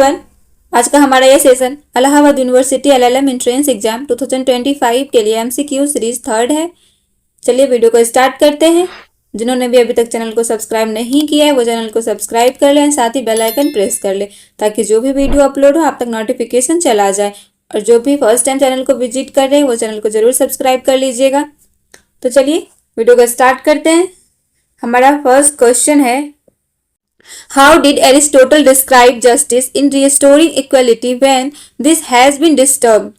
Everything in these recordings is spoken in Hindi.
एवरीवन, आज का हमारा ये session Allahabad university LLM entrance exam 2025 के लिए एमसीक्यू सीरीज थर्ड है। चलिए वीडियो को स्टार्ट करते हैं। जिन्होंने भी अभी तक चैनल को सब्सक्राइब नहीं किया है वो चैनल को सब्सक्राइब कर लें, साथ ही बेल आइकन प्रेस कर ले ताकि जो भी वीडियो अपलोड हो आप तक नोटिफिकेशन चला जाए। और जो भी फर्स्ट टाइम चैनल को विजिट कर रहे हैं वो चैनल को जरूर सब्सक्राइब कर लीजिएगा। तो चलिए वीडियो को स्टार्ट करते हैं। हमारा फर्स्ट क्वेश्चन है, How did Aristotle describe justice in restoring equality when this has been disturbed?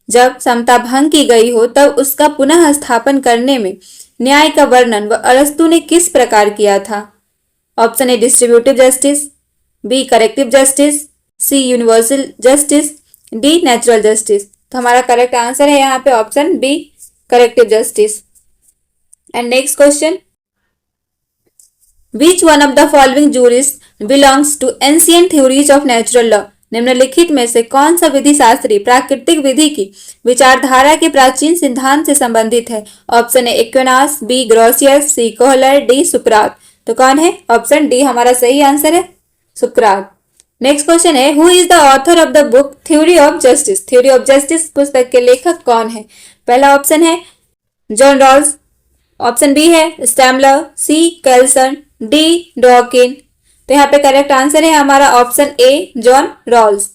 जब समता भंग की गई हो तब उसका पुनः स्थापन करने में न्याय का वर्णन व अरस्तु ने किस प्रकार किया था? Option A distributive justice, B corrective justice, C universal justice, D natural justice. तो हमारा करेक्ट आंसर है यहाँ पे option B corrective justice. And next question, Which one of the following jurists belongs to ancient theories of natural law? निम्नलिखित में से कौन सा विधि शास्त्री प्राकृतिक विधि की विचारधारा के प्राचीन सिद्धांत से संबंधित है? Option A Aquinas, B Grotius, C Kohler, D सुकरात। तो कौन है? ऑप्शन डी हमारा सही आंसर है, सुकरात। नेक्स्ट क्वेश्चन है, who is the author of the book theory of justice? Theory of justice पुस्तक के लेखक कौन है? पहला ऑप्शन है जॉन रॉल्स, ऑप्शन बी है स्टैमलर, सी कैल्सन, डी डॉकिन। तो यहाँ पे करेक्ट आंसर है हमारा option A John Rawls.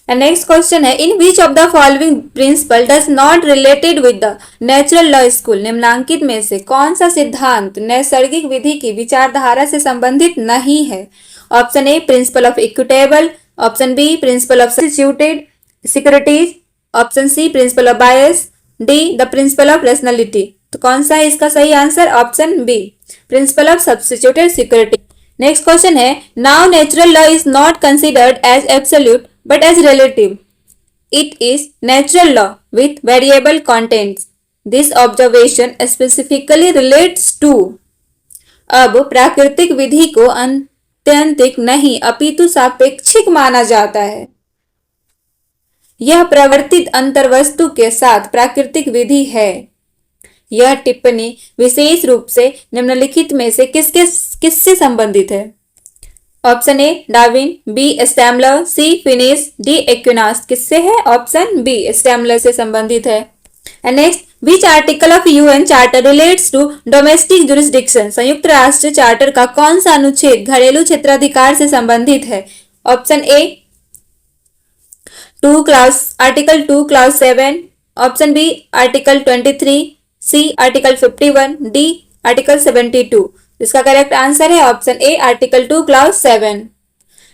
And next question है, in which of the following principle does not related with the natural law school? निम्नांकित में से कौन सा सिद्धांत नैसर्गिक विधि की विचारधारा से संबंधित नहीं है? Option A principle of equitable, option B principle of substituted securities, option C principle of bias, D the principle of rationality. तो कौन सा है इसका सही answer? Option B principle of substituted security. Next question है, now natural law is not considered as absolute but as relative. It is natural law with variable contents. This observation specifically relates to. अब प्राकृतिक विधि को आत्यंतिक नहीं अपितु सापेक्षिक माना जाता है। यह प्रवर्तित अंतर्वस्तु के साथ प्राकृतिक विधि है। यह टिप्पणी विशेष रूप से निम्नलिखित में से किससे संबंधित है? Option A Darwin, B Stammler, C Finnis, D Aquinas. किससे है? ऑप्शन बी स्टैमलर से संबंधित है। And next, which article of UN charter relates to domestic jurisdiction? संयुक्त राष्ट्र चार्टर का कौन सा अनुच्छेद घरेलू क्षेत्राधिकार से संबंधित है? Option A article 2 clause 7, option B article 23, C article 51, D article 72। इसका करेक्ट आंसर है option A article 2 clause 7।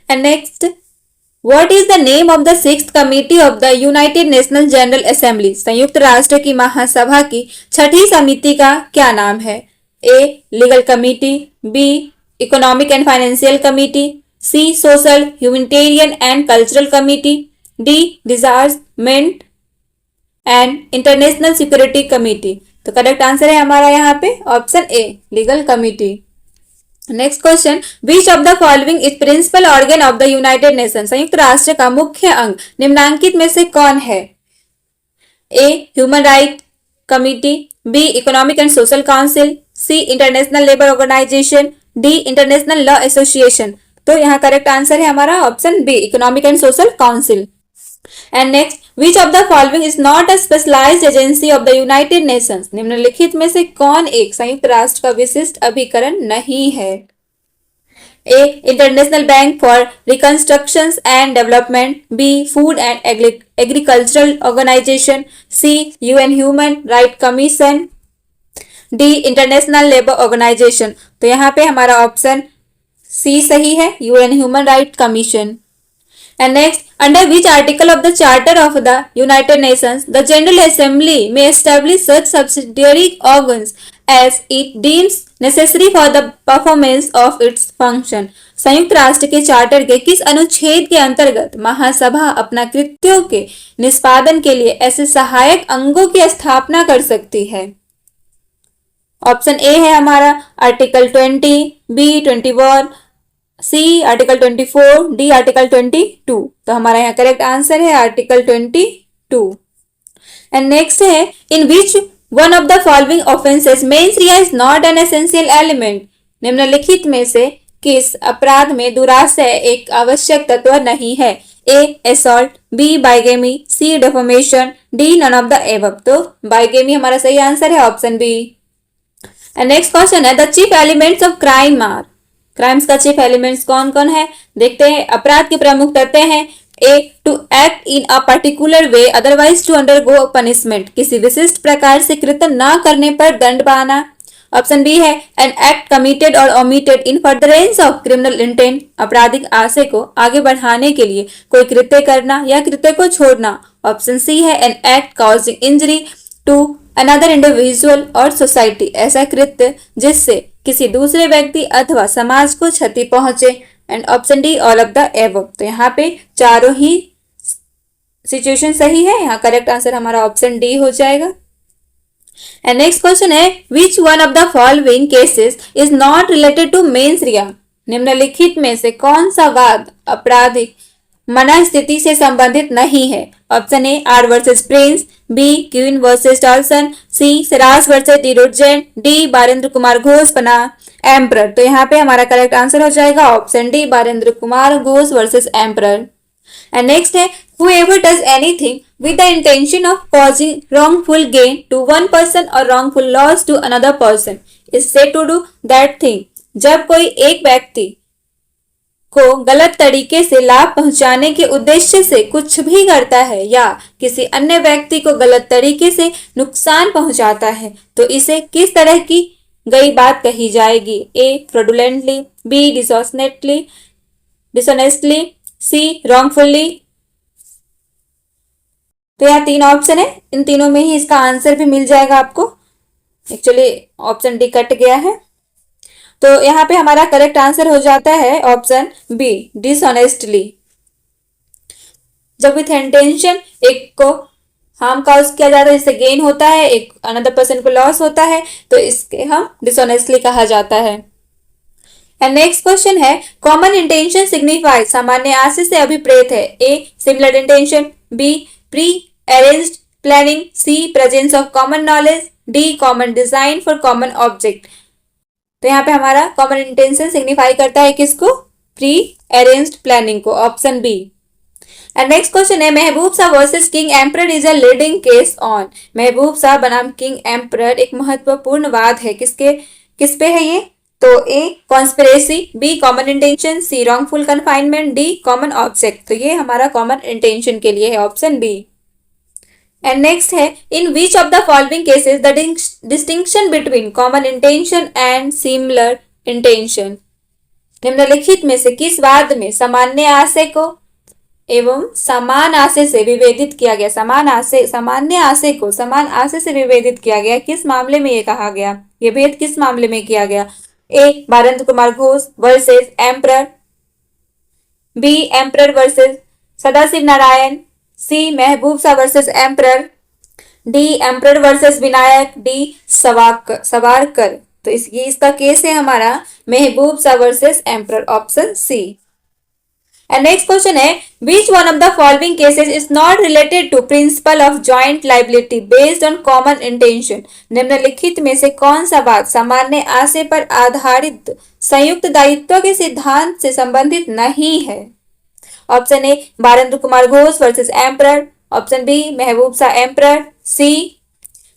And next, what is the name of the 6th committee of the United National General Assembly? संयुक्त राष्ट्र की महासभा की 6ठी समिति का क्या नाम है? A legal committee, B economic and financial committee, C social humanitarian and cultural committee, D disarmament and international security committee. तो करेक्ट आंसर है हमारा यहाँ पे option A legal committee. Next question, which of the following is principal organ of the United Nation? संयुक्त राष्ट्र का मुख्य अंग निम्नांकित में से कौन है? A human right committee, B economic and social council, C international labour organisation, D international law association. तो यहाँ करेक्ट आंसर है हमारा option B economic and social council. And next, which of the following is not a specialised agency of the United Nations? निम्नलिखित में से कौन एक संयुक्त राष्ट्र का विशिष्ट अभिकरण नहीं है? A international bank for reconstruction and development, B food and agricultural organisation, C UN human right commission, D international labour organisation. तो यहाँ पे हमारा ऑप्शन सी सही है, UN human right commission. And next, under which article of the Charter of the United Nations the General Assembly may establish such subsidiary organs as it deems necessary for the performance of its function? संयुक्त राष्ट्र के चार्टर के किस अनुच्छेद के अंतर्गत महासभा अपना कृत्यों के निष्पादन के लिए ऐसे सहायक अंगों की स्थापना कर सकती है? ऑप्शन ए है हमारा article 20, B 21, C article 24, D article 22। तो हमारा यहाँ करेक्ट आंसर है आर्टिकल 22। एंड नेक्स्ट है, in which one of the following offences mens rea is not an essential element? निम्नलिखित में से किस अपराध में दुराशय एक आवश्यक तत्व नहीं है? A assault, B bigamy, C defamation, D none of the above. तो बाइगेमी हमारा सही आंसर है, ऑप्शन बी। नेक्स्ट क्वेश्चन है the chief elements of crime are. Crimes का चीफ एलिमेंट्स कौन कौन है देखते हैं। अपराध के प्रमुख तत्व हैं A to act in a particular way otherwise to undergo punishment, किसी विशिष्ट प्रकार से कृत्य न करने पर दंड पाना। ऑप्शन बी है एन एक्ट कमिटेड और omitted in furtherance of criminal intent, आपराधिक आशय को आगे बढ़ाने के लिए कोई कृत्य करना या कृत्य को छोड़ना। ऑप्शन सी है an act causing injury to another individual और सोसाइटी, ऐसा कृत्य जिससे किसी दूसरे व्यक्ति अथवा समाज को क्षति पहुंचे। And option D all of the above. तो यहाँ पे चारों ही सिचुएशन सही है, यहाँ करेक्ट आंसर हमारा ऑप्शन डी हो जाएगा। एंड नेक्स्ट क्वेश्चन है which one of the following cases is not related to mens rea. निम्नलिखित में से कौन सा वाद आपराधिक मनस्थिति से संबंधित नहीं है? Option A R versus Prince, B Queen versus Tolson, C सरास वर्सेस डिरोजेंट, डी बारेंद्र कुमार घोष बना एम्परर। तो यहाँ पे हमारा करेक्ट आंसर हो जाएगा option D Barendra Kumar Ghosh versus emperor. And next है whoever does anything with the intention of causing wrongful gain to one person or wrongful loss to another person is said to do that thing। जब कोई एक व्यक्ति को गलत तरीके से लाभ पहुंचाने के उद्देश्य से कुछ भी करता है या किसी अन्य व्यक्ति को गलत तरीके से नुकसान पहुंचाता है तो इसे किस तरह की गई बात कही जाएगी? ए फ्रॉडुलेंटली, बी डिसऑनेस्टली, सी रॉन्गफुली। तो यहाँ तीन ऑप्शन है, इन तीनों में ही इसका आंसर भी मिल जाएगा आपको। एक्चुअली ऑप्शन डी कट गया है, तो यहाँ पे हमारा करेक्ट आंसर हो जाता है ऑप्शन बी डिसऑनेस्टली। जब विथ इंटेंशन एक को हार्म काउज किया जाता है, जिससे गेन होता है, एक अनदर पर्सन को लॉस होता है, तो इसके हम डिसऑनेस्टली कहा जाता है। एंड नेक्स्ट क्वेश्चन है कॉमन इंटेंशन सिग्निफाइज, सामान्य आशय से अभिप्रेत है। A similar intention, B pre arranged planning, C presence of common knowledge, D common design for common object. तो यहाँ पे हमारा कॉमन इंटेंशन सिग्निफाई करता है किसको? प्री अरेंज्ड प्लानिंग को, option B. And next question है Mahboob Shah versus King Emperor is a leading case on. Mahboob Shah बनाम किंग एम्परर एक महत्वपूर्ण वाद है, किस पे है ये? तो A conspiracy, B common intention, C wrongful confinement, D common object. तो ये हमारा कॉमन इंटेंशन के लिए है, ऑप्शन बी। एंड नेक्स्ट है in which of the following cases the distinction between common intention and similar intention. निम्नलिखित में से किस वाद में सामान्य आशय को एवं समान आशय से विभेदित किया गया? सामान्य आशय को समान आशय से विभेदित किया गया, किस मामले में ये कहा गया? ये भेद किस मामले में किया गया? A Barendra Kumar Ghosh versus emperor, B emperor versus Sadashiv Narayan, C Mahboob Shah versus emperor, D emperor versus Vinayak D Savarkar. तो इसका केस है हमारा Mahboob Shah versus emperor, option C. And next question है which one of the following cases is not related to principle of joint liability based on common intention. निम्नलिखित में से कौन सा बात सामान्य आशय पर आधारित संयुक्त दायित्व के सिद्धांत से संबंधित नहीं है? Option A Barendra Kumar Ghosh versus emperor, option B Mahboob Shah emperor, C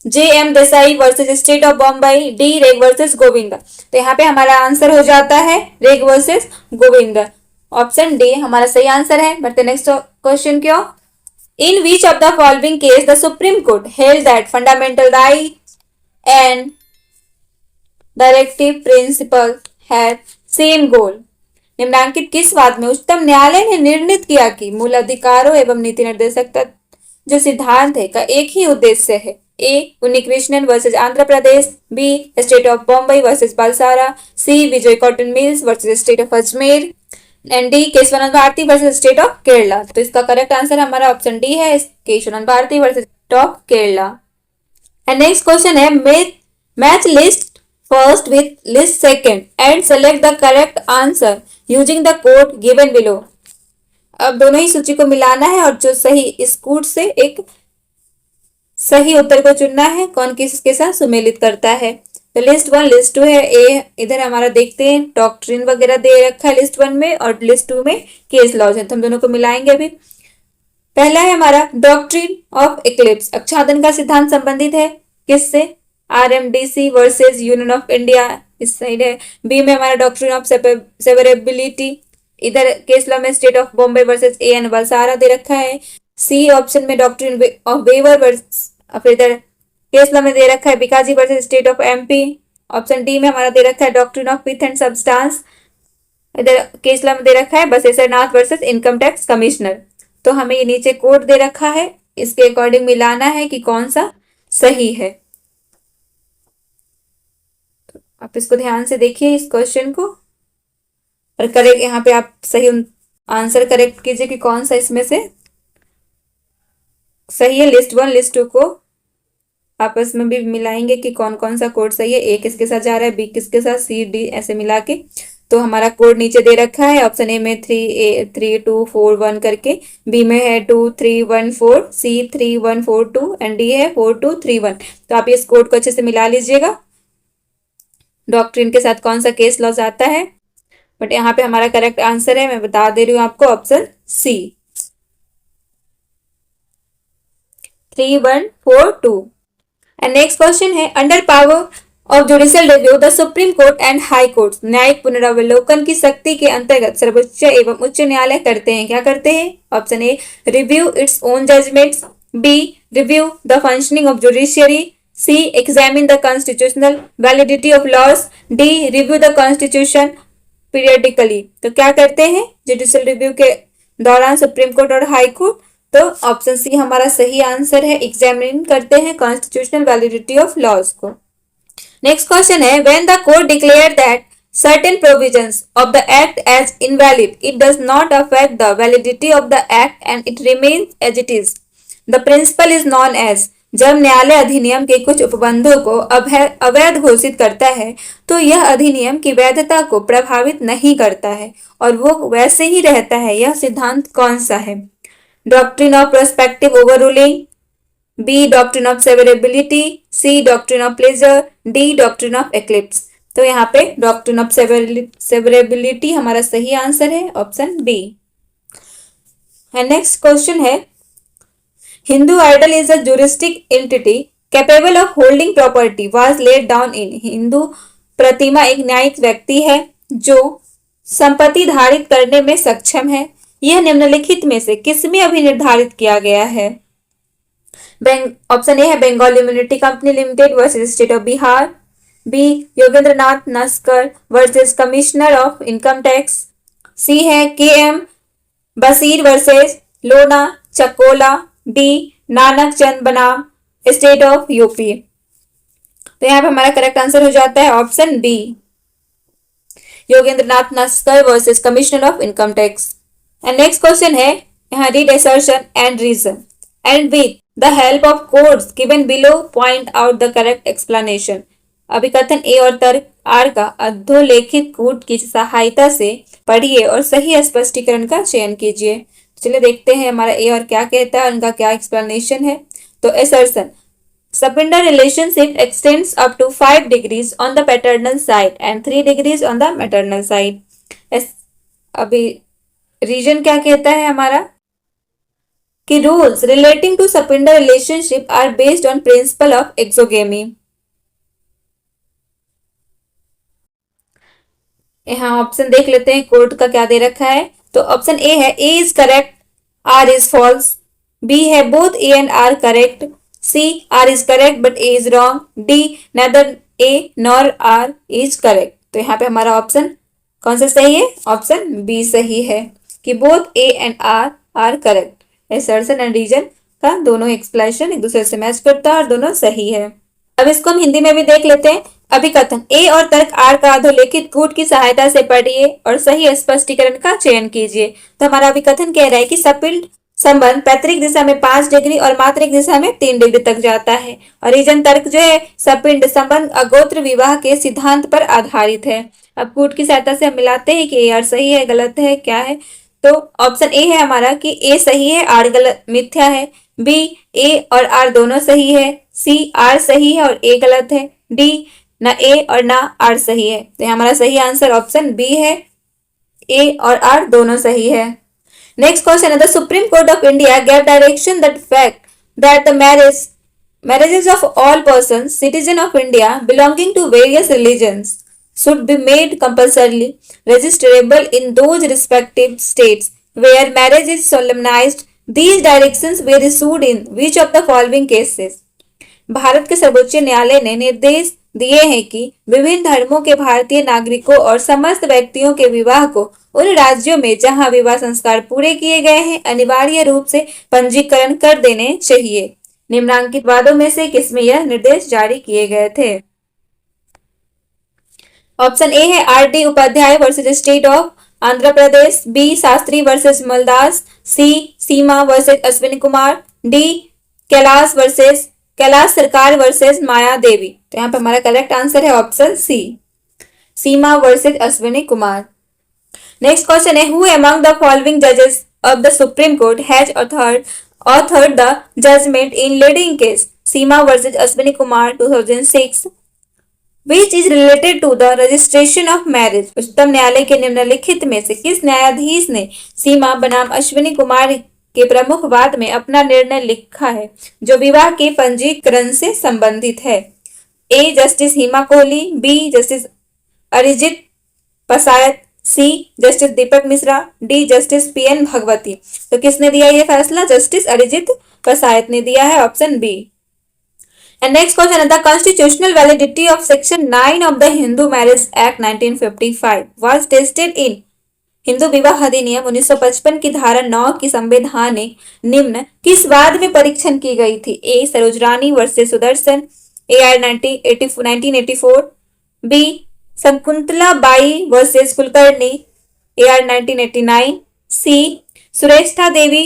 J M. Desai versus state of Bombay, D Reg versus Govind. तो यहाँ पे हमारा आंसर हो जाता है रेग वर्सेस गोविंद, ऑप्शन डी हमारा सही आंसर है। बढ़ते नेक्स्ट क्वेश्चन क्यों? In which of the following case the supreme Court held that fundamental right and directive principle have same goal. निम्नांकित किस वाद में उच्चतम न्यायालय ने निर्णित किया कि मूल अधिकारों एवं नीति निर्देशक जो सिद्धांत है का एक ही उद्देश्य है? A Unnikrishnan versus Andhra Pradesh, B state of Bombay versus Balsara, C Vijay cotton mills versus state of Ajmer, and D Kesavananda Bharati versus state of Kerala. तो इसका करेक्ट आंसर हमारा ऑप्शन डी है, Kesavananda Bharati versus state of Kerala. And next question है match list first with list second and select the correct answer using the code given below. अब दोनों ही सूची को मिलाना है और जो सही इस कोड से एक सही उत्तर को चुनना है, कौन किसके साथ सुमेलित करता है। तो लिस्ट 1 लिस्ट 2 है। ए इधर हमारा देखते हैं डॉक्ट्रिन वगैरह दे रखा है लिस्ट 1 में, और लिस्ट 2 में केस लॉज है, तो हम दोनों को मिलाएंगे अभी। पहला है हमारा डॉक्ट्रिन ऑफ इक्लिप्स, आच्छादन का सिद्धांत संबंधित है किससे? RMDC versus union of India, इस साइड है। बी में हमारा डॉक्ट्रिन ऑफ सेवरेबिलिटी, इधर केस लॉ में state of Bombay versus A N Valsara दे रखा है। सी ऑप्शन में डॉक्ट्रिन ऑफ वेवर वर्सेस, फिर इधर केस लॉ में दे रखा है Bikaji versus state of MP. Option D में हमारा दे रखा है doctrine of pith and substance, इधर केस लॉ में दे रखा है बसेसरनाथ वर्सेस इनकम टैक्स कमिश्नर। तो हमें ये नीचे कोड दे रखा है, इसके अकॉर्डिंग मिलाना है कि कौन सा सही है। तो आप इसको ध्यान से देखिए इस क्वेश्चन को, और करेक्ट यहाँ पे आप सही आंसर करेक्ट कीजिए कि कौन सा इसमें से सही है। लिस्ट 1 लिस्ट 2 को आपस में भी मिलाएंगे कि कौन कौन सा कोड सही है, ए किसके साथ जा रहा है, बी किसके साथ, सी डी ऐसे मिला के। तो हमारा कोड नीचे दे रखा है, ऑप्शन ए में 3, 2, 4, 1 करके, बी में है 2, 3, 1, 4, सी 3, 1, 4, 2 एंड डी है 4, 2, 3, 1। तो आप इस कोड को अच्छे से मिला लीजिएगा, डॉक्ट्रिन के साथ कौन सा केस लॉज आता है। बट यहाँ पे हमारा करेक्ट आंसर है, मैं बता दे रही हूँ आपको, option C 3, 1, 4, 2। And next question है under power of judicial review the supreme Court and High Court, न्यायिक पुनरावलोकन की शक्ति के अंतर्गत सर्वोच्च एवं उच्च न्यायालय करते हैं, क्या करते हैं? Option A review its own judgments, B review the functioning of judiciary, C examine the constitutional validity of laws, D review the constitution periodically. तो क्या करते हैं जुडिशियल रिव्यू के दौरान सुप्रीम कोर्ट और हाई कोर्ट? तो ऑप्शन सी हमारा सही आंसर है, एग्जामिन करते हैं कॉन्स्टिट्यूशनल वैलिडिटी ऑफ लॉज को। नेक्स्ट क्वेश्चन है when the court declare that certain provisions of the act as invalid, it does not affect the validity of the act and it remains as it is. The principle is known as, जब न्यायालय अधिनियम के कुछ उपबंधों को अवैध घोषित करता है तो यह अधिनियम की वैधता को प्रभावित नहीं करता है और वो वैसे ही रहता है। यह सिद्धांत कौन सा है? Doctrine of prospective overruling, B doctrine of severability, C doctrine of pleasure, D doctrine of eclipse. तो यहाँ पे डॉक्ट्रिन ऑफ सेवरेबिलिटी हमारा सही आंसर है, ऑप्शन बी। नेक्स्ट क्वेश्चन है Hindu idol is a juristic entity capable of holding property was laid down in, Hindu प्रतिमा एक न्यायिक व्यक्ति है जो संपत्ति धारित करने में सक्षम है। यह निम्नलिखित में से किसमें अभी निर्धारित किया गया है? ऑप्शन ए है Bengal immunity company limited versus state of Bihar, B Yogendranath Naskar versus commissioner of income tax, C है के एम बशीर वर्सेस लोना चकोला, डी नानक चंद बनाम स्टेट ऑफ यूपी। तो यहाँ पे हमारा करेक्ट आंसर हो जाता है option B Yogendranath Naskar versus commissioner of income tax. And next question है यहाँ read assertion and reason and with the help of codes given below point out the correct explanation. अभिकथन ए और तर्क आर का अधोलेखित कूट की सहायता से पढ़िए और सही स्पष्टीकरण का चयन कीजिए। चलिए देखते हैं हमारा ए और क्या कहता है, उनका क्या एक्सप्लेनेशन है। तो assertion Sapinda relationship extends up to 5 degrees on the paternal side and 3 degrees on the maternal side. अभी रीजन क्या कहता है हमारा कि rules relating to sapinda relationship are based on principle of exogamy. यहाँ ऑप्शन देख लेते हैं कोर्ट का क्या दे रखा है। तो ऑप्शन ए है A is correct, R is false, B है both A and R correct, C R is correct but A is wrong, D neither A nor R is correct. तो यहाँ पे हमारा ऑप्शन कौन सा सही है? ऑप्शन बी सही है कि both A and R are correct. Assertion and reason का दोनों एक्सप्लेनेशन एक दूसरे से मैच करता है और दोनों सही है। अब इसको हम हिंदी में भी देख लेते हैं। अभिकथन ए और तर्क आर का अधोलेखित कूट की सहायता से पढ़िए और सही स्पष्टीकरण का चयन कीजिए। तो हमारा अभिकथन कह रहा है कि सपिंड संबंध पैतृक दिशा में 5 डिग्री और मातृक दिशा में 3 डिग्री तक जाता है। और रीजन तर्क जो है सपिंड संबंध अगोत्र विवाह के सिद्धांत पर आधारित है। अब कूट की सहायता से हम मिलाते हैं कि ए आर सही है गलत है क्या है। तो ऑप्शन ए है हमारा कि ए सही है आर गलत मिथ्या है, बी ए और आर दोनों सही है, सी आर सही है और ए गलत है, डी ना ए और ना आर सही है, तो हमारा सही आंसर ऑप्शन बी है, ए और आर दोनों सही है। नेक्स्ट क्वेश्चन है, the supreme court of India gave direction that fact that the marriages of all persons citizen of India belonging to various religions should be made compulsorily registerable in those respective states where marriage is solemnized. These directions were issued in which of the following cases? Bharat के सर्वोच्च न्यायालय ने निर्देश दिए हैं कि विभिन्न धर्मों के भारतीय नागरिकों और समस्त व्यक्तियों के विवाह को उन राज्यों में जहां विवाह संस्कार पूरे किए गए हैं अनिवार्य रूप से पंजीकरण कर देने चाहिए। निम्नलिखित वादों में से किसमें यह निर्देश जारी किए गए थे? ऑप्शन ए है R D Upadhyay versus state of Andhra Pradesh, B Shastri versus Maldas, C Seema versus Ashwini Kumar, D Kailash Sarkar versus Maya Devi. तो यहाँ पे हमारा करेक्ट आंसर है option C, Seema versus Ashwini Kumar. Next question है, हु अमंग द फॉलोइंग जजेस of the supreme Court has authored the judgment in leading case Seema versus Ashwini Kumar 2006 which is related to the registration of marriage। उच्चतम न्यायालय के निम्नलिखित में से किस न्यायाधीश ने सीमा बनाम अश्विनी कुमार के प्रमुख वाद में अपना निर्णय लिखा है जो विवाह के पंजीकरण से संबंधित है? A justice Hima Kohli, B justice Arijit Pasayat, C justice Deepak Mishra, D justice P N Bhagwati. तो किसने दिया यह फैसला? जस्टिस अरिजीत पसायत ने दिया है, option B. And next question है, the constitutional validity of section 9 of the Hindu marriage act 1955 was tested in. Hindu विवाह अधिनियम 1955 की धारा 9 की संवैधानिक निम्न किस वाद में परीक्षण की गई थी? A Saroj Rani versus Sudarshan, A R 1984, B Shakuntala Bai versus Kulkarni, AR 1989, C Sureshtha Devi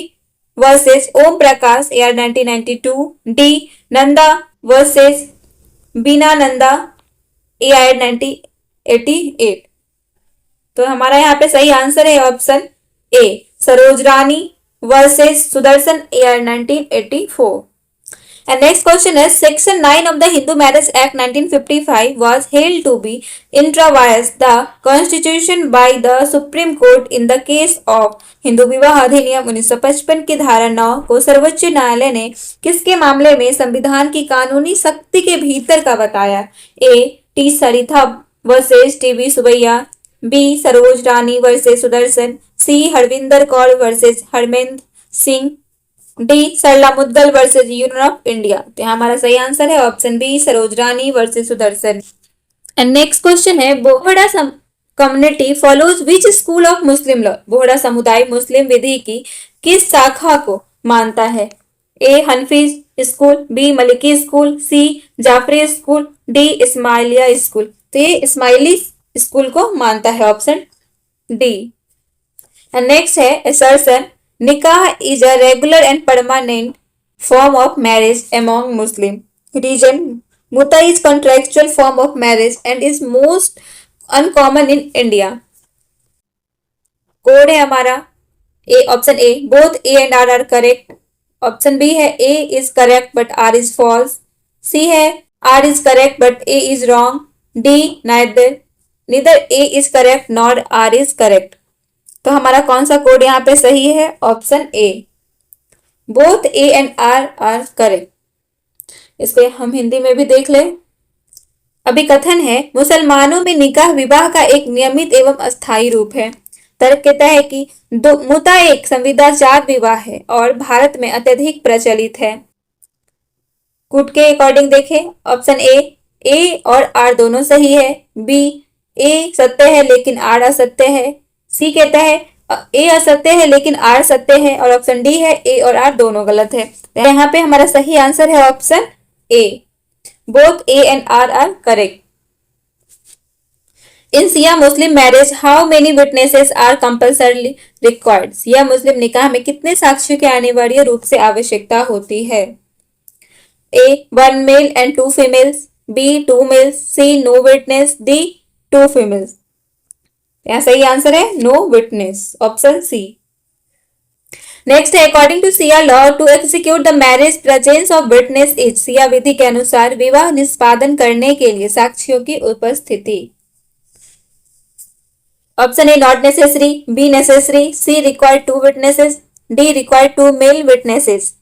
versus Om Prakash, AR 1992, D Nanda versus Bina Nanda, AR 1988। तो हमारा यहाँ पे सही आंसर है option A Saroj Rani versus Sudarshan, AR 1984। And next question is, Section 9 of the Hindu Marriage Act 1955 was held to be intravious the Constitution by the Supreme Court in the case of Hindu विवाह अधिनियम 1955 की धारा 9 को सर्वोच्च न्यायालय ने किसके मामले में संविधान की कानूनी शक्ति के भीतर का बताया? A T Sarita versus T V Subbaiah, B Saroj Rani versus Sudarshan, C Harvinder Kaur versus Harmendra Singh, D Sarla Mudgal versus union of India. तो यहाँ हमारा सही आंसर है option B Saroj Rani versus Sudarshan. And next question है, Bohra community follows which school of Muslim law. Bohra समुदाय मुस्लिम विधि की किस शाखा को मानता है? A Hanafi school, B Maliki school, C Jafri school, D Ismailia school. तो ये इस्माइली स्कूल को मानता है, ऑप्शन डी। एंड नेक्स्ट है assertion, Nikah is a regular and permanent form of marriage among Muslim region. Mutta is contractual form of marriage and is most uncommon in India. Code है हमारा A, option A both A and R are correct, option B है A is correct but R is false, C है R is correct but A is wrong, D neither A is correct nor R is correct. तो हमारा कौन सा कोड यहाँ पे सही है? Option A both A and R are correct. इसको हम हिंदी में भी देख ले। अभी कथन है, मुसलमानों में निकाह विवाह का एक नियमित एवं अस्थायी रूप है। तर्क कहता है कि मुता एक संविदाचार विवाह है और भारत में अत्यधिक प्रचलित है। कूट के अकॉर्डिंग देखें, ऑप्शन ए और आर दोनों सही है, बी ए सत्य है लेकिन आर असत्य है, सी कहता है ए असत्य है लेकिन आर सत्य है, और ऑप्शन डी है ए और आर दोनों गलत है। यहाँ पे हमारा सही आंसर है option A both A and R are correct. In Shia Muslim marriage how many witnesses are compulsorily required. Shia Muslim निकाह में कितने साक्ष्यों की अनिवार्य रूप से आवश्यकता होती है? A 1 male and 2 females, B 2 males, C no witness, D 2 females. यहाँ सही आंसर है no witness, option C. Next है according to Shia law to execute the marriage presence of witness is, Shia विधि के अनुसार विवाह निष्पादन करने के लिए साक्षियों की उपस्थिति। Option A not necessary, B necessary, C required two witnesses, D required two male witnesses.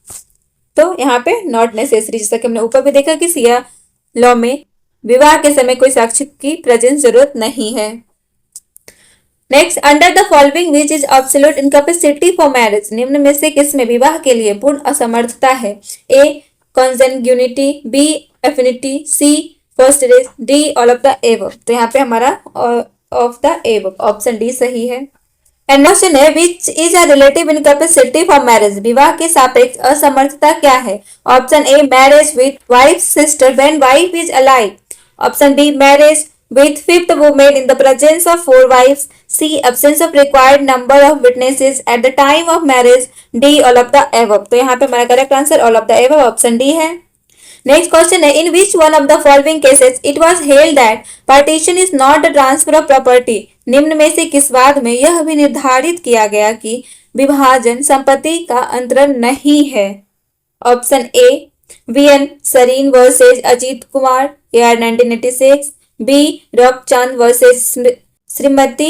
तो यहाँ पे नॉट नेसेसरी, जैसा कि हमने ऊपर भी देखा कि सिया लॉ में विवाह के समय कोई साक्षी की प्रेजेंस जरूरत नहीं है। Next, under the following which is absolute incapacity for marriage, निम्न में से किसमें विवाह के लिए पूर्ण असमर्थता है? A consanguinity, B affinity, C first race, D all of the above. तो यहाँ पे हमारा of the above option D सही है। एंड क्वेश्चन है which is a relative incapacity for marriage, विवाह के सापेक्ष असमर्थता क्या है? Option A marriage with wife sister when wife is alive, option B marriage with fifth woman in the presence of four wives, C absence of required number of witnesses at the time of marriage, D all of the above। तो यहाँ पे हमारा correct answer all of the above option D है। नेक्स्ट क्वेश्चन है in which one of the following cases it was held that partition is not the transfer of property, निम्न में से किस वाद में यह भी निर्धारित किया गया कि विभाजन संपत्ति का अंतरण नहीं है? Option A V N Sarin versus Ajit Kumar AR 1986, B Rokchand versus Shrimati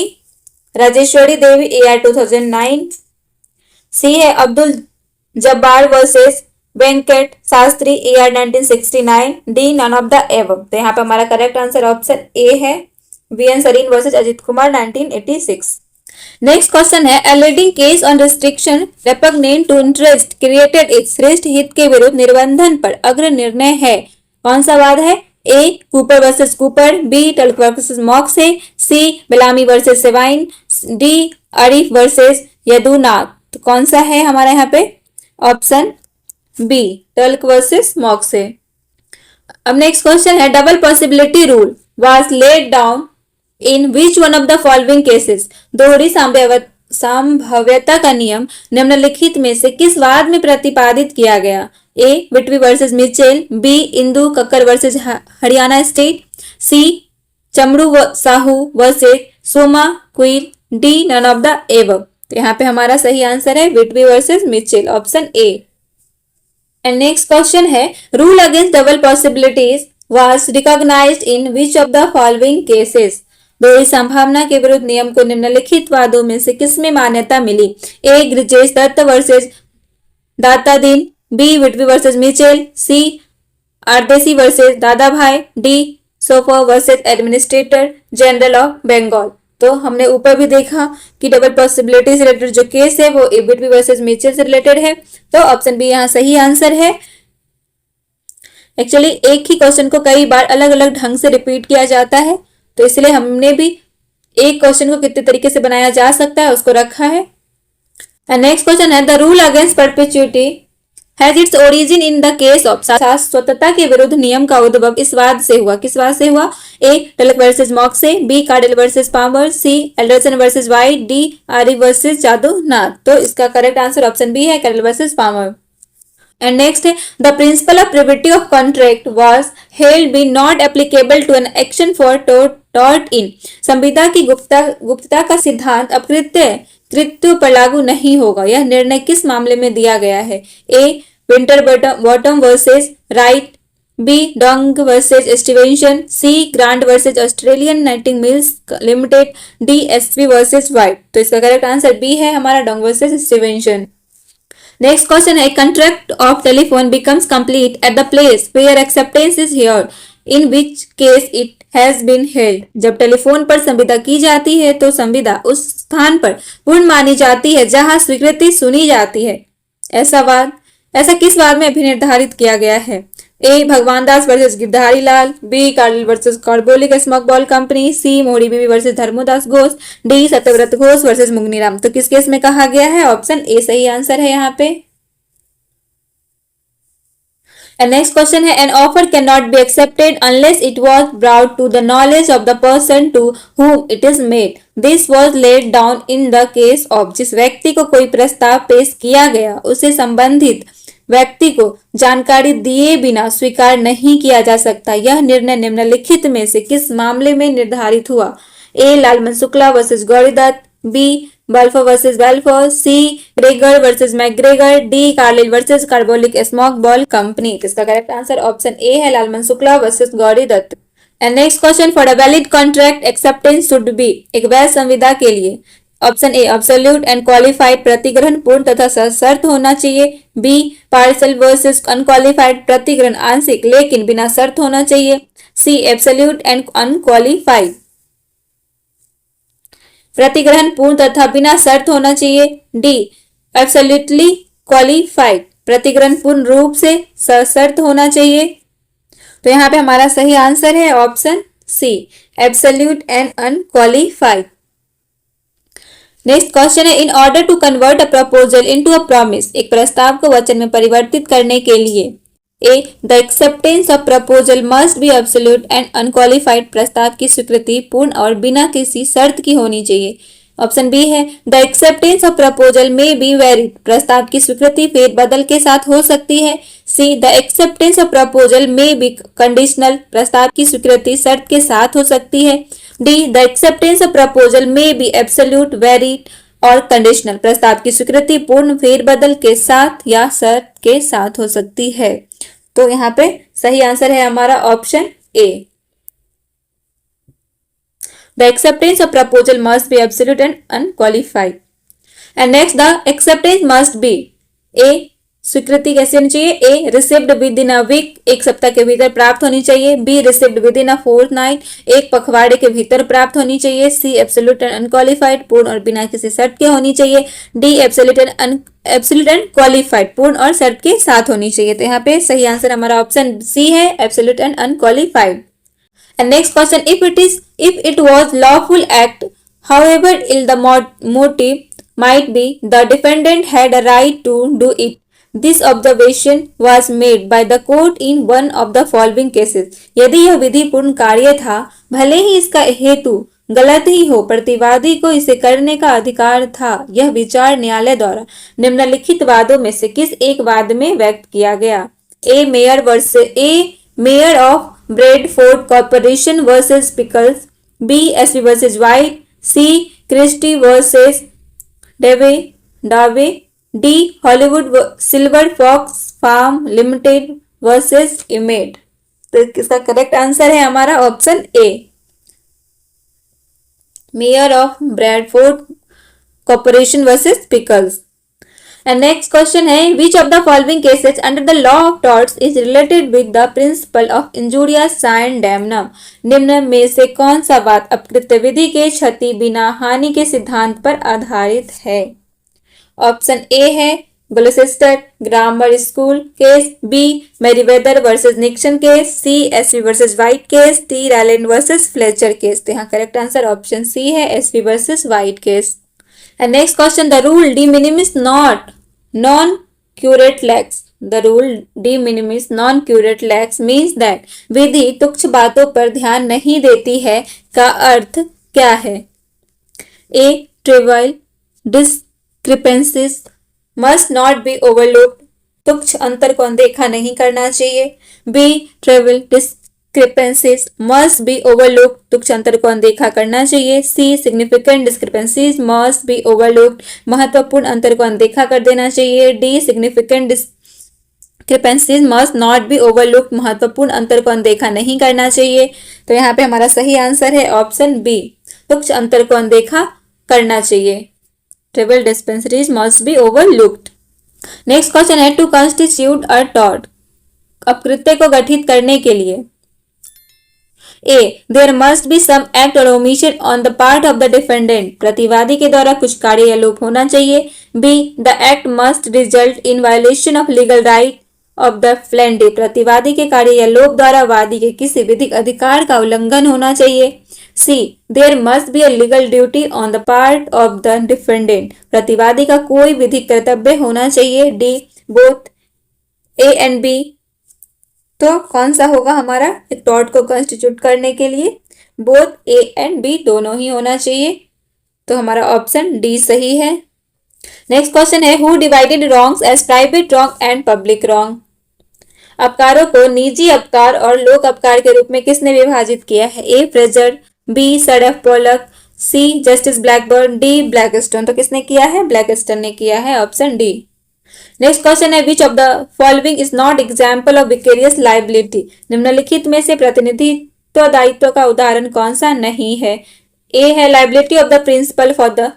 Rajeshwari Devi AR 2009, C है Abdul Jabbar versus Venkat Shastri AR 1969, D none of the above. तो यहाँ पे हमारा करेक्ट आंसर ऑप्शन ए है V N Sarin versus Ajit Kumar 1986। Next question है a leading case on restriction repugnant to interest created it, श्रेष्ठ हित के विरुद्ध निर्बंधन पर अग्र निर्णय है, कौन सा वाद है? A Cooper versus Cooper, B Tulk versus Moxhay, C Bellamy versus Sabine, D Arif versus Yadunath. तो कौन सा है हमारा यहाँ पे? Option B Tulk versus Moxhay. अब नेक्स्ट क्वेश्चन है double possibility rule was laid down in which one of the following cases, दोहरी संभाव्यता का नियम निम्नलिखित में से किस वाद में प्रतिपादित किया गया? A Whitby versus Mitchell, B Indu Kakkar versus Haryana state, C Chamru Sahu versus Soma क्वील, D none of the above. तो यहाँ पे हमारा सही आंसर है Whitby versus Mitchell option A. And next question है rule against double possibilities was recognised in which of the following cases, दोहरी संभावना के विरुद्ध नियम को निम्नलिखित वादों में से किसमें मान्यता मिली? A Grijesh Dutt versus Datadin, B Whitby versus Mitchell, C Ardesi versus Dada Bhai, D Sopher versus administrator general of Bengal. तो हमने ऊपर भी देखा कि डबल पॉसिबिलिटी से रिलेटेड जो केस है वो विटवी वर्सेस मिचेल से रिलेटेड है, तो ऑप्शन बी यहाँ सही आंसर है। एक्चुअली एक ही क्वेश्चन को कई बार अलग अलग ढंग से रिपीट किया जाता है, तो इसलिए हमने भी एक क्वेश्चन को कितने तरीके से बनाया जा सकता है उसको रखा है। नेक्स्ट क्वेश्चन है the rule against perpetuity has its origin in the case of, शाश्वतता के विरुद्ध नियम का उद्भव इस वाद से हुआ, किस वाद से हुआ? A Tulk versus Moxhay, B Cardell versus Palmer, C Alderson versus White, D Ari versus Jadunath. तो इसका करेक्ट आंसर ऑप्शन बी है Cardell versus Palmer. And next, the principle of privity of contract was held be not applicable to an action for tort in, संविदा की गुप्तता का सिद्धांत कृत्य पर लागू नहीं होगा, यह निर्णय किस मामले में दिया गया है? A Winterbottom versus Wright, B Dong versus Stevenson, C Grant versus Australian knitting mills limited, D S P versus White. तो इसका करेक्ट आंसर बी है हमारा Dong versus Stevenson. Next question है contract of telephone becomes complete at the place where acceptance is heard in which case it has been held, जब टेलीफोन पर संविदा की जाती है तो संविदा उस स्थान पर पूर्ण मानी जाती है जहां स्वीकृति सुनी जाती है। ऐसा किस वाद में भी निर्धारित किया गया है? A Bhagwan Das versus Girdhari Lal, B Carlill versus Carbolic smoke ball company, C Mohori Bibi versus Dharmodas Ghosh, D Satyabrata Ghosh versus Mugneeram. तो किस केस में कहा गया है? ऑप्शन ए सही आंसर है यहाँ पे। And next question है an offer cannot be accepted unless it was brought to the knowledge of the person to whom it is made. This was laid down in the case of, जिस व्यक्ति को कोई प्रस्ताव पेश किया गया उसे संबंधित व्यक्ति को जानकारी दिए बिना स्वीकार नहीं किया जा सकता। यह निर्णय निम्नलिखित में से किस मामले में निर्धारित हुआ? A Lalman Shukla versus Gauri Dutt, B Balfour versus Balfour, C Gregor versus McGregor, D Carlill versus Carbolic smoke ball company. इसका करेक्ट आंसर ऑप्शन ए है, Lalman Shukla versus Gauri Dutt. And next question, for a valid contract acceptance should be, एक वैध संविदा के लिए option A absolute and qualified प्रतिग्रहण पूर्ण तथा सशर्त होना चाहिए, बी पार्सल वर्सेस अनक्वालिफाइड प्रतिग्रहण आंशिक लेकिन बिना शर्त होना चाहिए, सी एब्सोल्यूट एंड अनक्वालिफाइड प्रतिग्रहण पूर्ण तथा बिना शर्त होना चाहिए, डी एब्सोल्युटली क्वालिफाइड प्रतिग्रहण पूर्ण रूप से सशर्त होना चाहिए। तो यहाँ पे हमारा सही आंसर है option C absolute and unqualified. Next question है, in order to convert a proposal into a promise, एक प्रस्ताव को वचन में परिवर्तित करने के लिए A the acceptance of proposal must be absolute and unqualified, प्रस्ताव की स्वीकृति पूर्ण और बिना किसी शर्त की होनी चाहिए। ऑप्शन बी है द एक्सेप्टेंस ऑफ प्रपोजल में बी वेरिड, प्रस्ताव की स्वीकृति फेरबदल के साथ हो सकती है। See the acceptance of proposal में बी कंडीशनल, प्रस्ताव की स्वीकृति शर्त के साथ हो सकती है। D the acceptance of proposal में बी एब्सोल्यूट, वेरिड और कंडीशनल, प्रस्ताव की स्वीकृति पूर्ण फेरबदल के साथ या शर्त के साथ हो सकती है। तो यहाँ पे सही आंसर है हमारा option A, the acceptance of proposal must be absolute and unqualified. And next, the acceptance must be A, स्वीकृति कैसे होनी चाहिए, A received within a week, एक सप्ताह के भीतर प्राप्त होनी चाहिए, B received within a fortnight, एक पखवाड़े के भीतर प्राप्त होनी चाहिए, सी एब्सोल्यूट एंड अनक्वालिफाइड, पूर्ण और बिना किसी शर्त के होनी चाहिए, डी एब्सोल्यूट एंड क्वालिफाइड, पूर्ण और शर्त के साथ होनी चाहिए। तो यहाँ पे सही आंसर हमारा ऑप्शन सी है, absolute and unqualified. And next question, if it was lawful act, however ill the motive might be, the defendant had a right to do it. This observation was made by the court in one of the following cases. यदि यह विधिपूर्ण कार्य था, भले ही इसका हेतु गलत ही हो, प्रतिवादी को इसे करने का अधिकार था। यह विचार न्यायालय द्वारा निम्नलिखित वादों में से किस एक वाद में व्यक्त किया गया? A Mayor of Bradford corporation versus Pickles, B Ashby versus White, C Christie versus Davey, D Hollywood silver fox farm limited versus Emmett. तो इसका करेक्ट आंसर है हमारा option A, Mayor of Bradford corporation versus Pickles. And next question है, which of the following cases under the law of torts is related with the principle of injuria sine damnum? निम्न में से कौन सा वाद अपकृत्य विधि के क्षति बिना हानि के सिद्धांत पर आधारित है? ऑप्शन ए है Gloucester grammar school case, B Merryweather versus Nixon case, C Ashby versus White case, D Rylands versus Fletcher case. तो यहाँ करेक्ट आंसर ऑप्शन सी है, Ashby versus White case. And next question, the rule de minimis not non curat lex, the rule de minimis non curat lex means that, विधि तुच्छ बातों पर ध्यान नहीं देती है का अर्थ क्या है? A trivial discrepancies must not be overlooked, तुच्छ अंतर को अनदेखा नहीं करना चाहिए, B trivial discrepancies must be overlooked, तुच्छ अंतर को अनदेखा करना चाहिए, C significant discrepancies must be overlooked, महत्वपूर्ण अंतर को अनदेखा कर देना चाहिए, D significant discrepancies must not be overlooked, महत्वपूर्ण अंतर को अनदेखा नहीं करना चाहिए। तो यहाँ पे हमारा सही आंसर है ऑप्शन बी, तुच्छ अंतर को अनदेखा करना चाहिए, trivial discrepancies must be overlooked. Next question है, टू कॉन्स्टिट्यूट अ टॉर्ट, अपकृत्य को गठित करने के लिए A there must be some act और omission on the part of the defendant, प्रतिवादी के द्वारा कुछ कार्य या लोप होना चाहिए, B the act must result in violation of legal right of the plaintiff, प्रतिवादी के कार्य या लोप द्वारा वादी के किसी विधिक अधिकार का उल्लंघन होना चाहिए, C there must be a legal duty on the part of the defendant, प्रतिवादी का कोई विधिक कर्तव्य होना चाहिए, D both A and B. तो कौन सा होगा हमारा एक टॉर्ट को कॉन्स्टिट्यूट करने के लिए? बोथ ए एंड बी दोनों ही होना चाहिए। तो हमारा ऑप्शन डी सही है। नेक्स्ट क्वेश्चन है, who divided wrongs as private wrong and public wrong, अपकारों को निजी अपकार और लोक अपकार के रूप में किसने विभाजित किया है? A Fraser, B sir F Pollock, C justice Blackburn, D Blackstone. तो किसने किया है? ब्लैकस्टोन ने किया है, ऑप्शन डी। नेक्स्ट क्वेश्चन है which of the following is not example of vicarious liability. निम्नलिखित में से प्रतिनिधित्व दायित्व का उदाहरण कौन सा नहीं है? ए है liability of the principal for the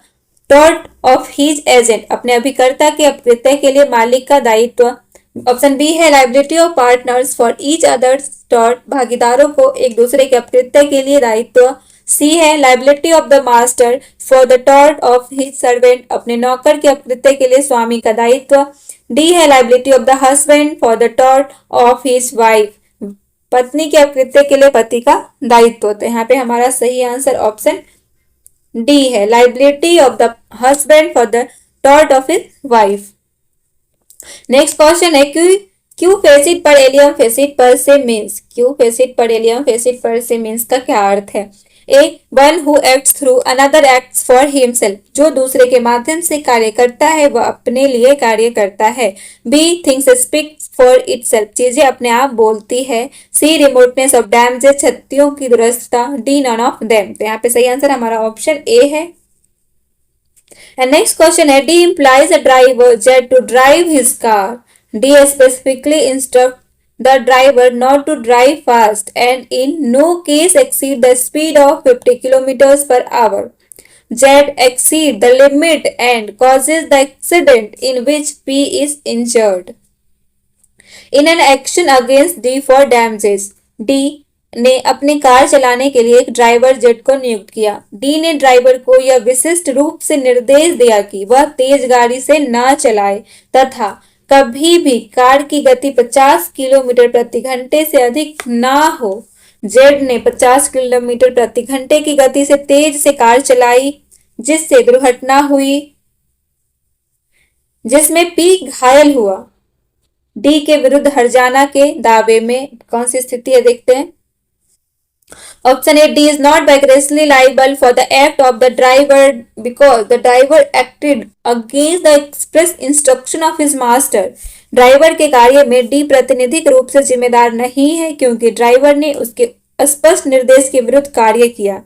tort of his agent, अपने अभिकर्ता के अपकृत्य के लिए मालिक का दायित्व। ऑप्शन बी है liability of partners for each other's tort, भागीदारों को एक दूसरे के अपकृत्य के लिए दायित्व। सी है liability of the master for the tort of his servant, अपने नौकर के अपकृत्य के लिए स्वामी का दायित्व। डी है liability of the husband for the tort of his wife, पत्नी के अपकृत्य के लिए पति का दायित्व। तो यहाँ पे हमारा सही आंसर ऑप्शन डी है, liability of the husband for the tort of his wife. Next question है क्यू फेसिड पर एलियम फेसिड पर से मीन्स। क्यू फेसिड पर एलियम फेसिड पर से मीन्स का क्या अर्थ है? A one who acts through another acts for himself, जो दूसरे के माध्यम से कार्य करता है वह अपने लिए कार्य करता है। B things speak for itself, चीजें अपने आप बोलती है। सी रिमोटनेस ऑफ डैमेजेस, क्षतियों की दुरस्ता। D none of them. तो यहाँ पे सही आंसर हमारा ऑप्शन ए है। एंड नेक्स्ट क्वेश्चन है D implies a driver jet to drive his car. D specifically instruct the driver not to drive fast and in no case exceed the speed of 50 kilometers per hour. Jet exceed the limit and causes the accident in which P is injured. In an action against D for damages, D ने अपनी कार चलाने के लिए एक ड्राइवर जेट को नियुक्त किया। डी ने ड्राइवर को यह विशिष्ट रूप से निर्देश दिया कि वह तेज गाड़ी से न चलाए तथा कभी भी कार की गति 50 किलोमीटर प्रति घंटे से अधिक ना हो। जेड ने 50 किलोमीटर प्रति घंटे की गति से तेज से कार चलाई जिससे दुर्घटना हुई जिसमें पी घायल हुआ। डी के विरुद्ध हर्जाना के दावे में कौन सी स्थिति है देखते हैं। Option A, D is not vicariously liable for the act of the driver because the driver acted against the express instruction of his master. Driver के कार्य में डी प्रातिनिधिक रूप से जिम्मेदार नहीं है क्योंकि ड्राइवर ने उसके स्पष्ट निर्देश के विरुद्ध कार्य किया।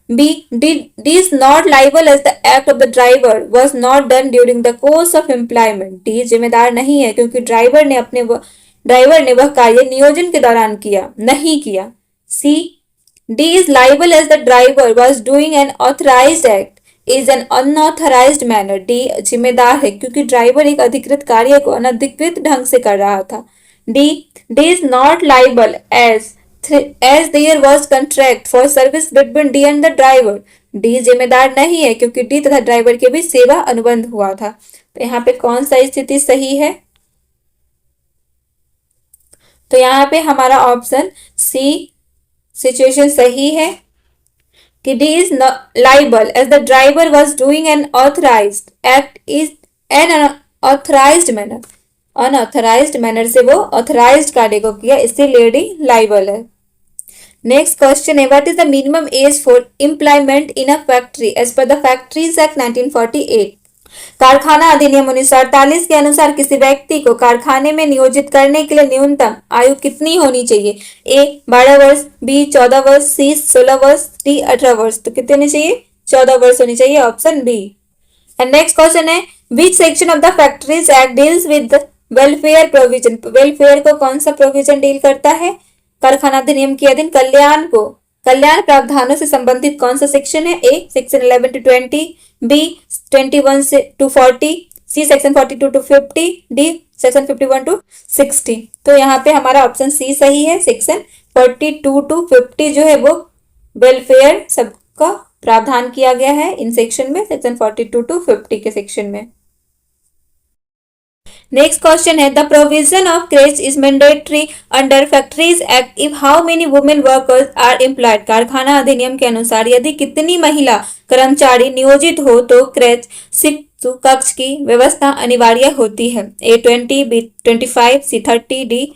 B, D is not liable as the act of the driver was not done during the course of employment. D जिम्मेदार नहीं है क्योंकि ड्राइवर ने वह कार्य नियोजन के दौरान नहीं किया। C, D is liable as the driver was doing an authorized act is an unauthorized manner. D जिम्मेदार है क्योंकि ड्राइवर एक अधिकृत कार्य को अनधिकृत ढंग से कर रहा था। D is not liable as there was contract for service between D and the driver. D जिम्मेदार नहीं है क्योंकि D तथा ड्राइवर के बीच सेवा अनुबंध हुआ था। तो यहाँ पे कौन सा स्थिति सही है? तो यहाँ पे हमारा ऑप्शन सी सिचुएशन सही है कि D is liable as the driver was doing an authorized act is an unauthorized manner. Unauthorised manner से वो ऑथराइज्ड कार्य को किया, इसलिए D लाइबल है। नेक्स्ट क्वेश्चन है what is the minimum age for employment in a factory as per the factories act 1948। कारखाना अधिनियम 1948 के अनुसार किसी व्यक्ति को कारखाने में नियोजित करने के लिए न्यूनतम आयु कितनी होनी चाहिए? ए 12 वर्ष, बी 14 वर्ष, सी 16 वर्ष, डी 18 वर्ष। तो कितनी होनी चाहिए? 14 वर्ष होनी चाहिए, option B. And next question है which section of the factories act deals with welfare provision. Welfare को कौन सा प्रोविजन डील करता है? कारखाना अधिनियम के अधीन कल्याण प्रावधानों से संबंधित कौन सा सेक्शन है? ए सेक्शन 11 to 20, बी 21 से to 40, C section 42 to 50, D section 51 to 60। तो यहाँ पे हमारा ऑप्शन सी सही है, सेक्शन 42 to 50 जो है वो वेलफेयर सबका प्रावधान किया गया है इन सेक्शन में, सेक्शन 42 to 50 के सेक्शन में। नेक्स्ट क्वेश्चन है the provision of creche is mandatory under factories act if how many women workers are employed. कारखाना अधिनियम के अनुसार यदि कितनी महिला कर्मचारी नियोजित हो तो क्रेच शिशु कक्ष की व्यवस्था अनिवार्य होती है। ए 20, बी 25, सी 30, डी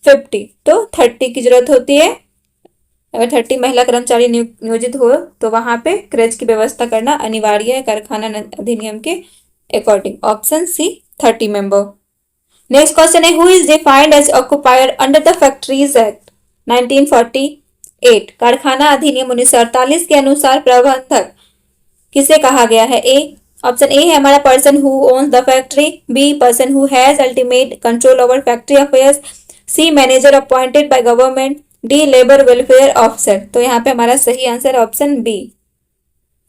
50। तो 30 की जरूरत होती है। अगर 30 महिला कर्मचारी नियोजित हो तो वहां पे क्रेच की व्यवस्था करना अनिवार्य है कारखाना अधिनियम के according. Option C 30 member. Next question है who is defined as occupier under the factories act 1948। कारखाना अधिनियम 1948 के अनुसार प्रबंधक किसे कहा गया है? ए ऑप्शन ए है हमारा person who owns the factory, B person who has ultimate control over factory affairs, C manager appointed by government, D labour welfare officer. तो यहाँ पे हमारा सही answer option B.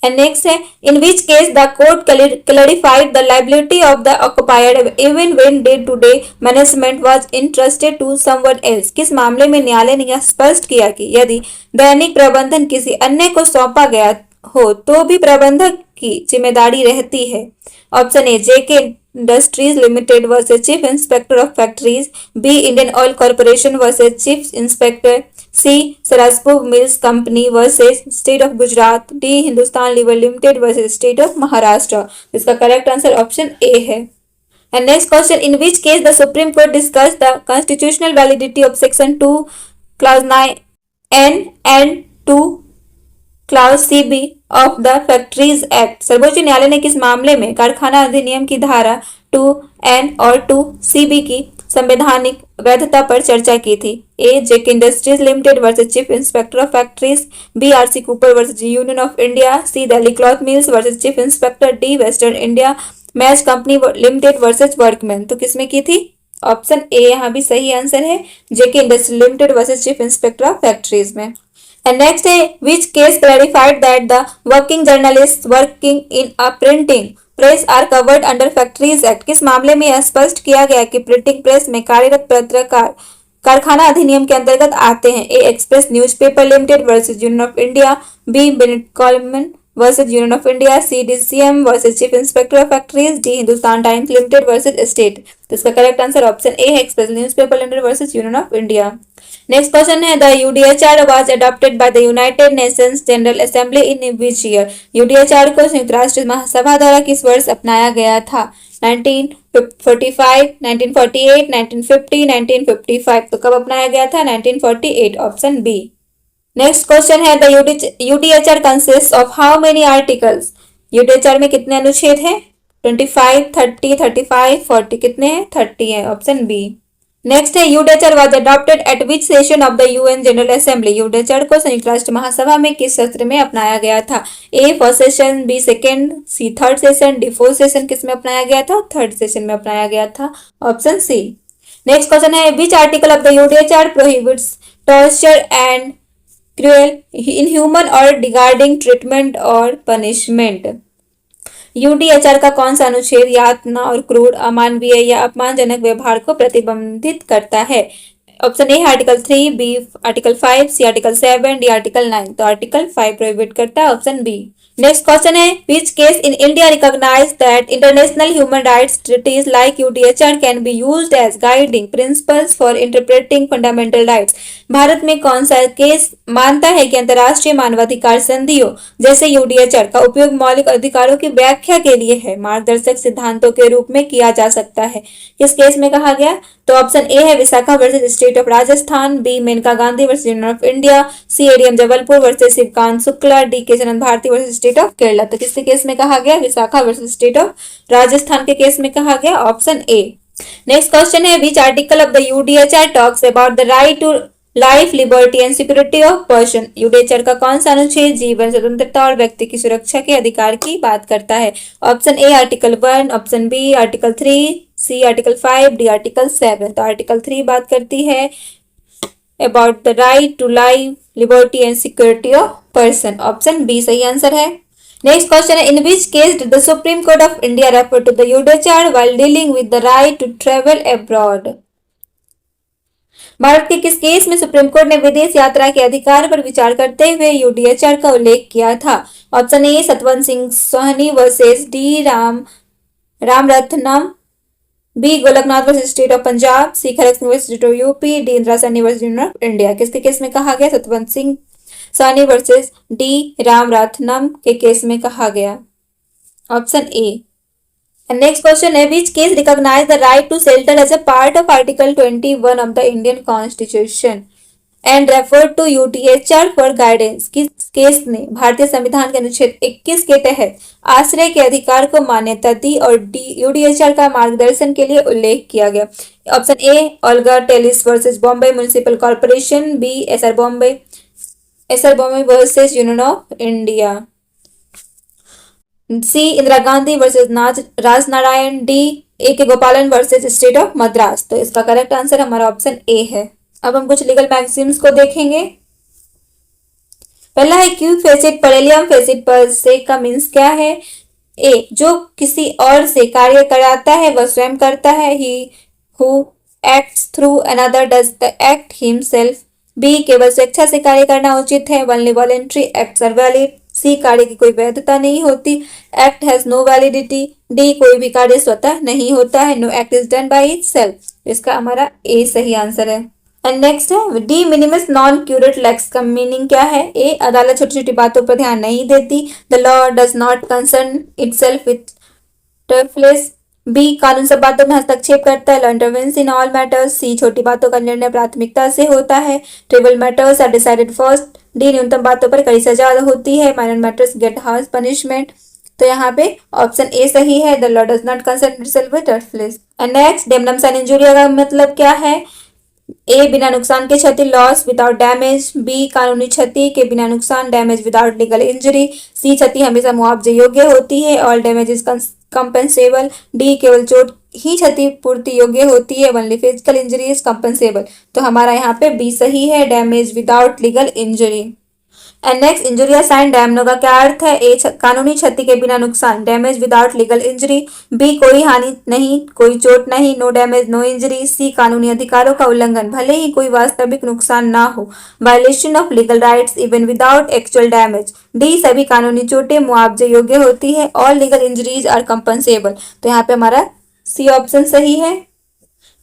And next है in which case the court clarified the liability of the occupier even when day to day management was interested to someone else. किस मामले में न्यायालय ने यह स्पष्ट किया कि यदि दैनिक प्रबंधन किसी अन्य को सौंपा गया हो तो भी प्रबंधक की जिम्मेदारी रहती है? Option A JK industries limited versus chief inspector of factories, B Indian oil corporation versus chief inspector, C Saraspur mills company versus state of Gujarat, D Hindustan lever limited versus state of Maharashtra. इसका करेक्ट आंसर ऑप्शन ए है। And next question in which case the supreme court discuss the constitutional validity of section 2 clause 9 N and 2 clause C B of the factories act. सर्वोच्च न्यायालय ने किस मामले में कारखाना अधिनियम की धारा 2N और 2CB की संवैधानिक वैधता पर चर्चा की थी? A JK industries limited versus chief inspector of factories, B RC Cooper versus union of India, C Delhi cloth mills versus chief inspector, D western India match company limited versus workman. तो किसमें की थी? ऑप्शन ए यहाँ भी सही आंसर है, JK industries limited versus chief inspector of factories में। And next है which case clarified that the working journalists working in a printing press are covered under Factories Act। किस मामले में यह स्पष्ट किया गया कि प्रिंटिंग प्रेस में कार्यरत पत्रकार कारखाना अधिनियम के अंतर्गत आते हैं? A express newspaper limited versus union of India, B Bennett Coleman versus union of India, C DCM versus chief inspector of factories, D Hindustan times limited versus state. तो इसका करेक्ट आंसर ऑप्शन ए है, express newspaper limited versus union of India. Next question है the UDHR was adopted by the United nations general assembly in which year. UDHR को संयुक्त राष्ट्र महासभा द्वारा किस वर्ष अपनाया गया था? 1945, 1948, 1950, 1955। तो कब अपनाया गया था? 1948 ऑप्शन बी। नेक्स्ट क्वेश्चन है the UDHR consist of how many articles. UDHR में कितने अनुच्छेद हैं? 25, 30, 35, 40। कितने हैं? 30 है ऑप्शन बी। नेक्स्ट है UDHR was adopted eight which session of the UN general assembly. UDHR को संयुक्त राष्ट्र महासभा में किस सत्र में अपनाया गया था? A first session, B second, C third session, D fourth session. किस में अपनाया गया था? थर्ड सेशन में अपनाया गया था ऑप्शन सी। नेक्स्ट क्वेश्चन है which article of the UDHR prohibits torture and cruel inhuman और डिगार्डिंग ट्रीटमेंट और पनिशमेंट। यूडीएचआर का कौन सा अनुच्छेद यातना और क्रूर, अमानवीय या अपमानजनक व्यवहार को प्रतिबंधित करता है? Option A article 3, B article 5, C article 7, D article 9। तो आर्टिकल 5 प्रोहिबिट करता है ऑप्शन बी। नेक्स्ट क्वेश्चन है which case in India recognise that international human rights treaties like UDHR can be used as guiding principles for interpreting fundamental rights. Bharat में कौन सा केस मानता है कि अंतर्राष्ट्रीय मानवाधिकार संधियों जैसे यूडीएचआर का उपयोग मौलिक अधिकारों की व्याख्या के लिए है मार्गदर्शक सिद्धांतों के रूप में किया जा सकता है? किस केस में कहा गया? तो ऑप्शन ए है Vishakha versus state of Rajasthan, B Maneka Gandhi versus union of India, C ADM Jabalpur versus Shivkant Shukla, D Kesavananda Bharati versus state of Kerala. तो किसके केस में कहा गया? Vishakha versus state of Rajasthan के केस में कहा गया ऑप्शन ए। नेक्स्ट क्वेश्चन है which article of the UDHR talks about the right to life, liberty and security of person. UDHR का कौन सा अनुच्छेद जीवन, स्वतंत्रता और व्यक्ति की सुरक्षा के अधिकार की बात करता है? Option A article 1, option B article 3, C article 5, D article 7। तो आर्टिकल 3 बात करती है about the right to life, liberty and security of person. Option B सही आंसर है। नेक्स्ट क्वेश्चन है in which case did the supreme court of India refer to the UDHR while dealing with the right to travel abroad. Bharat के किस केस में सुप्रीम कोर्ट ने विदेश यात्रा के अधिकार पर विचार करते हुए यूडीएचआर का उल्लेख किया था? Option A Satwant Singh Sawhney versus D Ramarathnam, B Golaknath versus state of Punjab, C Kharak Singh versus state of UP, D Indira Sawhney versus union of India. किसके केस में कहा गया? सतवंत सिंह सोहनी वर्सेस डी रामरत्नम के केस में कहा गया option A. And next question है which case recognize the right to shelter as a part of Article 21 of the Indian Constitution and refer to UDHR for guidance। किस केस ने भारतीय संविधान के अनुच्छेद 21 के तहत आश्रय के अधिकार को मान्यता दी और यूडीएचआर का मार्गदर्शन के लिए उल्लेख किया गया? Option A Olga Tellis versus Bombay municipal corporation, B S R Bommai versus union of India. C Indira Gandhi versus Raj Narain, D A K Gopalan versus state of Madras. तो इसका करेक्ट आंसर हमारा ऑप्शन ए है। अब हम कुछ लीगल मैक्सिम्स को देखेंगे। पहला है क्यू फेसिट पेरेलियम फेसिट पर से का मीन्स क्या है। ए जो किसी और से कार्य कराता है वह स्वयं करता है, ही who acts through another does the act himself. B केवल स्वेच्छा से कार्य करना उचित है, only voluntary acts are valid. C कार्य की कोई वैधता नहीं होती, act has no validity. D कोई भी कार्य स्वतः नहीं होता है, no act is done by itself. इसका हमारा ए सही आंसर है। एंड नेक्स्ट है de minimis non curat lex का मीनिंग क्या है। ए अदालत छोटी छोटी बातों पर ध्यान नहीं देती, the law does not concern itself with trifles. B कानून सब बातों में हस्तक्षेप करता है, law intervenes in all matters. C छोटी बातों का निर्णय प्राथमिकता से होता है, trivial matters are decided first. D न्यूनतम बातों पर कड़ी सजा होती है, minor matters get harsh punishment. तो यहाँ पे ऑप्शन ए सही है, the law does not concern itself with trifles. And next डेमनम सन इंजुरिया का मतलब क्या है। ए बिना नुकसान के क्षति, लॉस विदाउट डैमेज। बी कानूनी क्षति के बिना नुकसान, damage without legal injury. C क्षति हमेशा मुआवजे योग्य होती है, all damage is compensable. D केवल चोट ही क्षति पूर्ति योग्य होती है, only physical injury is compensable. तो हमारा यहाँ पे बी सही है, damage without legal injury. And next injuria sine damno का क्या अर्थ है। ए कानूनी क्षति के बिना नुकसान, damage without legal injury. B कोई हानि नहीं, कोई चोट नहीं, no damage no injury. C कानूनी अधिकारों का उल्लंघन, भले ही कोई वास्तविक नुकसान ना हो, violation of legal rights even without actual damage. D सभी कानूनी चोटें मुआवजे योग्य होती है, ऑल लीगल इंजरीज आर कंपनसेबल। तो यहाँ पे हमारा सी ऑप्शन सही है।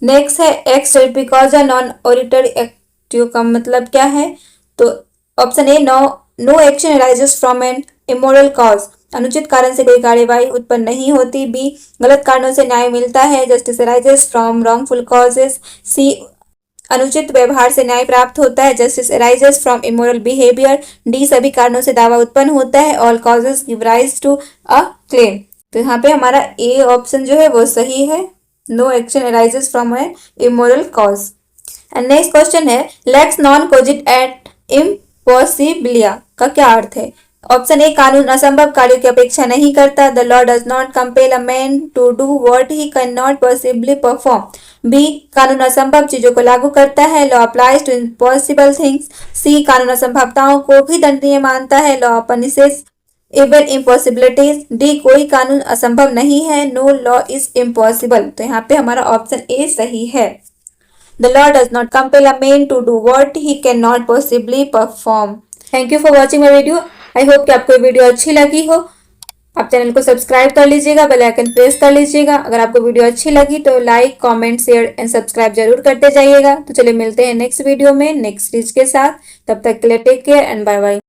नेक्स्ट है एक्स बिकॉज अ नॉन ऑरिटरी एक्टिव का मतलब क्या है। तो option A no action arises from an immoral cause, अनुचित कारण से कोई कार्यवाही उत्पन्न नहीं होती। बी गलत कारणों से न्याय मिलता है, justice arises from wrongful causes. C अनुचित व्यवहार से न्याय प्राप्त होता है, justice arises from immoral behaviour. D सभी कारणों से दावा उत्पन्न होता है, all causes give rise to a claim. तो यहाँ पे हमारा ए ऑप्शन जो है वो सही है, no action arises from an immoral cause. And next question है lex non cogit ad impossibilia का क्या अर्थ है। ऑप्शन ए कानून असंभव कार्यों की अपेक्षा नहीं करता, the law does not compel a man to do what he can not possibly perform. B कानून असंभव चीजों को लागू करता है, law applies to impossible things. C कानून असंभवताओं को भी दंडनीय मानता है, law punishes even impossibilities. D कोई कानून असंभव नहीं है, नो लॉ इज इम्पॉसिबल। तो यहाँ पे हमारा ऑप्शन ए सही है, The law does not compel a man to do what he cannot possibly perform. Thank you for watching my video. I hope कि आपको वीडियो अच्छी लगी हो। आप चैनल को सब्सक्राइब कर लीजिएगा, बेल आइकन प्रेस कर लीजिएगा। अगर आपको वीडियो अच्छी लगी तो like comment share and subscribe जरूर करते जाइएगा। तो चलिए मिलते हैं नेक्स्ट वीडियो में नेक्स्ट चीज के साथ। तब तक के लिए take care and bye bye.